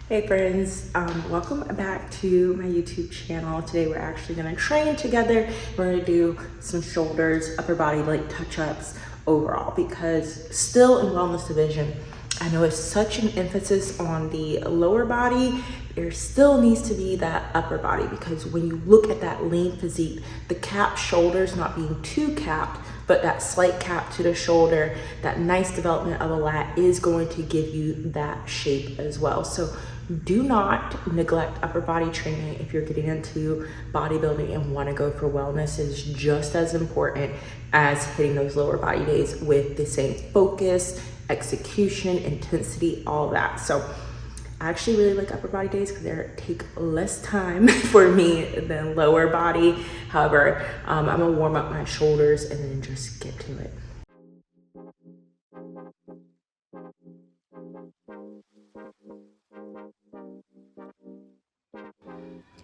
Hey friends, welcome back to my YouTube channel. Today we're actually gonna train together. We're gonna do some shoulders, upper body, like touch-ups overall, because still in wellness division, I know it's such an emphasis on the lower body. There still needs to be that upper body, because when you look at that lean physique, the capped shoulders not being too capped, but that slight cap to the shoulder, that nice development of a lat is going to give you that shape as well. So do not neglect upper body training if you're getting into bodybuilding and want to go for wellness. It is just as important as hitting those lower body days with the same focus, execution, intensity, all that. So I actually really like upper body days because they take less time for me than lower body. However, I'm gonna warm up my shoulders and then just get to it.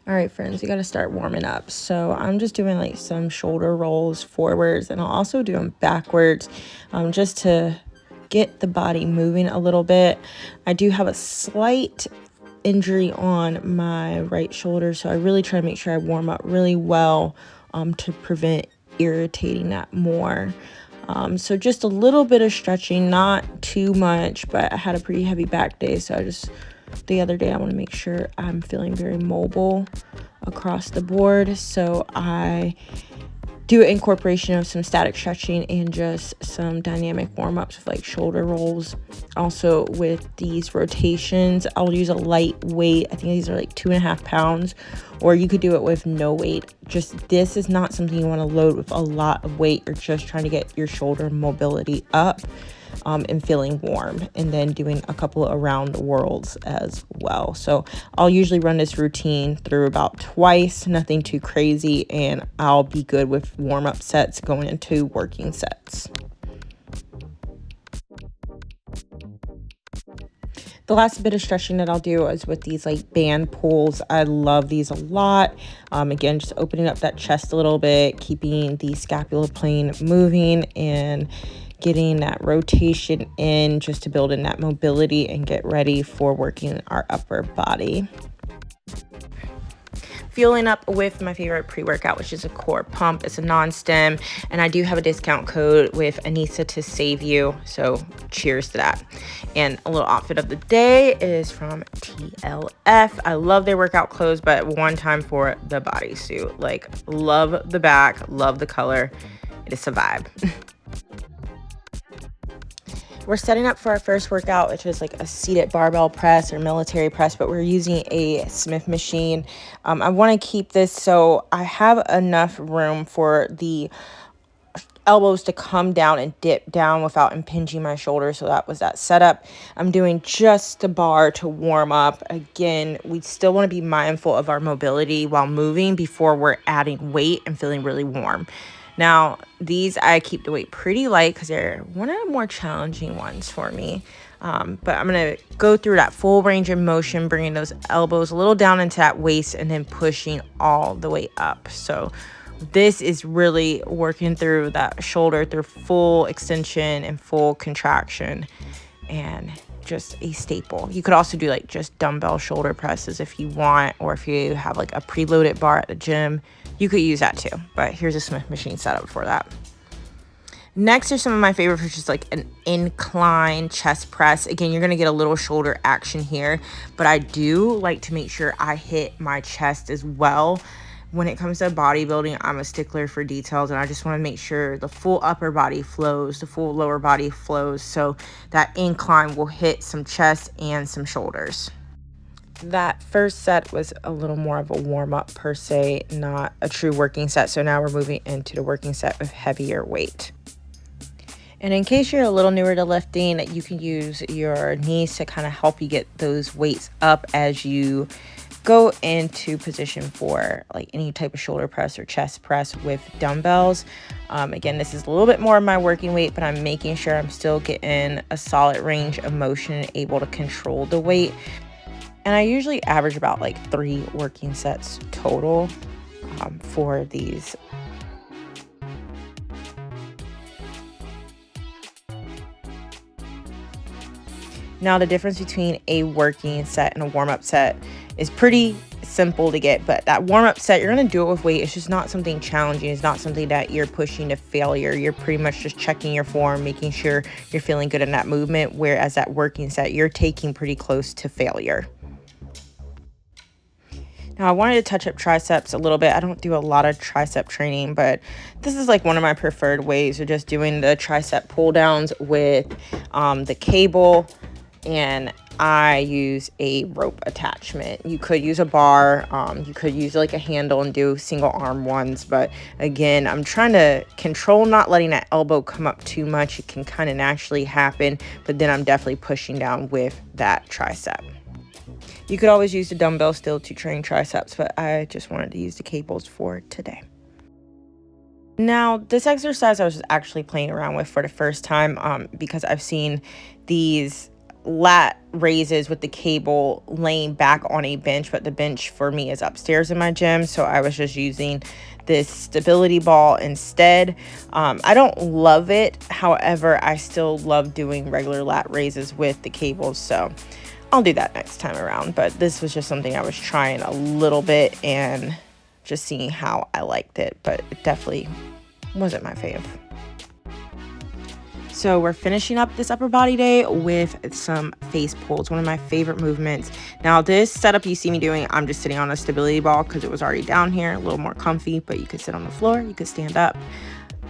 All right, friends, we got to start warming up. So I'm just doing like some shoulder rolls forwards, and I'll also do them backwards just to get the body moving a little bit. I do have a slight injury on my right shoulder, so I really try to make sure I warm up really well to prevent irritating that more. So just a little bit of stretching, not too much, but I had a pretty heavy back day, so the other day I want to make sure I'm feeling very mobile across the board. So I do an incorporation of some static stretching and just some dynamic warm-ups with like shoulder rolls. Also with these rotations, I'll use a light weight. I think these are like 2.5 pounds, or you could do it with no weight. Just this is not something you want to load with a lot of weight. You're just trying to get your shoulder mobility up and feeling warm, and then doing a couple of around the worlds as well. So I'll usually run this routine through about twice, nothing too crazy, and I'll be good with warm-up sets going into working sets. The last bit of stretching that I'll do is with these like band pulls. I love these a lot. Again, just opening up that chest a little bit, keeping the scapular plane moving, and getting that rotation in just to build in that mobility and get ready for working our upper body. Fueling up with my favorite pre-workout, which is a core pump. It's a non-stem, and I do have a discount code with Anissa to save you, so cheers to that. And a little outfit of the day is from TLF. I love their workout clothes, but one time for the bodysuit. Like, love the back, love the color. It is a vibe. We're setting up for our first workout, which is like a seated barbell press or military press, but we're using a Smith machine. I want to keep this so I have enough room for the elbows to come down and dip down without impinging my shoulder. So that was that setup. I'm doing just a bar to warm up. Again, we still want to be mindful of our mobility while moving before we're adding weight and feeling really warm. Now, these I keep the weight pretty light because they're one of the more challenging ones for me. But I'm going to go through that full range of motion, bringing those elbows a little down into that waist and then pushing all the way up. So this is really working through that shoulder through full extension and full contraction, and just a staple. You could also do like just dumbbell shoulder presses if you want, or if you have like a preloaded bar at the gym, you could use that too. But here's a Smith machine setup for that. Next are some of my favorites, which is like an incline chest press. Again, you're going to get a little shoulder action here, but I do like to make sure I hit my chest as well. When it comes to bodybuilding, I'm a stickler for details, and I just want to make sure the full upper body flows, the full lower body flows, so that incline will hit some chest and some shoulders. That first set was a little more of a warm-up per se, not a true working set. So now we're moving into the working set with heavier weight. And in case you're a little newer to lifting, you can use your knees to kind of help you get those weights up as you go into position for like any type of shoulder press or chest press with dumbbells. Again, this is a little bit more of my working weight, but I'm making sure I'm still getting a solid range of motion and able to control the weight. And I usually average about like 3 working sets total for these. Now, the difference between a working set and a warm-up set is pretty simple to get, but that warm-up set, you're going to do it with weight. It's just not something challenging. It's not something that you're pushing to failure. You're pretty much just checking your form, making sure you're feeling good in that movement, whereas that working set, you're taking pretty close to failure. Now, I wanted to touch up triceps a little bit. I don't do a lot of tricep training, but this is like one of my preferred ways of just doing the tricep pull downs with the cable, and I use a rope attachment. You could use a bar, you could use like a handle and do single arm ones, but again, I'm trying to control not letting that elbow come up too much. It can kind of naturally happen, but then I'm definitely pushing down with that tricep. You could always use the dumbbell still to train triceps, but I just wanted to use the cables for today. Now, this exercise I was actually playing around with for the first time because I've seen these lat raises with the cable laying back on a bench, but the bench for me is upstairs in my gym, so I was just using this stability ball instead. I don't love it, however, I still love doing regular lat raises with the cables, so I'll do that next time around. But this was just something I was trying a little bit and just seeing how I liked it, but it definitely wasn't my fave. So we're finishing up this upper body day with some face pulls, one of my favorite movements. Now, this setup you see me doing, I'm just sitting on a stability ball because it was already down here, a little more comfy, but you could sit on the floor, you could stand up.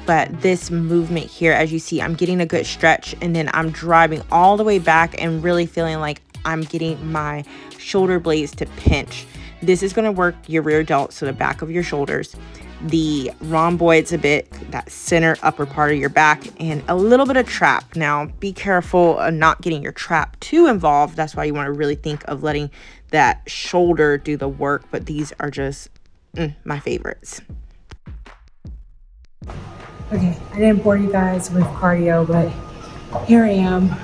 But this movement here, as you see, I'm getting a good stretch, and then I'm driving all the way back and really feeling like I'm getting my shoulder blades to pinch. This is going to work your rear delt, so the back of your shoulders, the rhomboids a bit, that center upper part of your back, and a little bit of trap. Now, be careful of not getting your trap too involved. That's why you want to really think of letting that shoulder do the work, but these are just my favorites. Okay, I didn't bore you guys with cardio, but here I am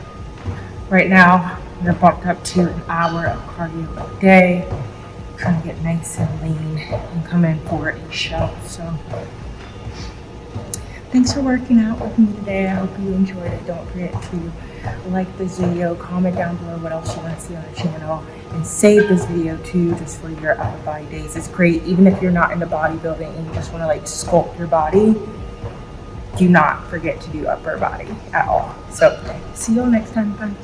right now. We're bumped up to an hour of cardio a day, trying to get nice and lean and come in for a show. So thanks for working out with me today. I hope you enjoyed it. Don't forget to like this video, comment down below what else you want to see on the channel, and save this video too, just for your upper body days. It's great, even if you're not into bodybuilding and you just want to like sculpt your body. Do not forget to do upper body at all. So see you all next time. Bye.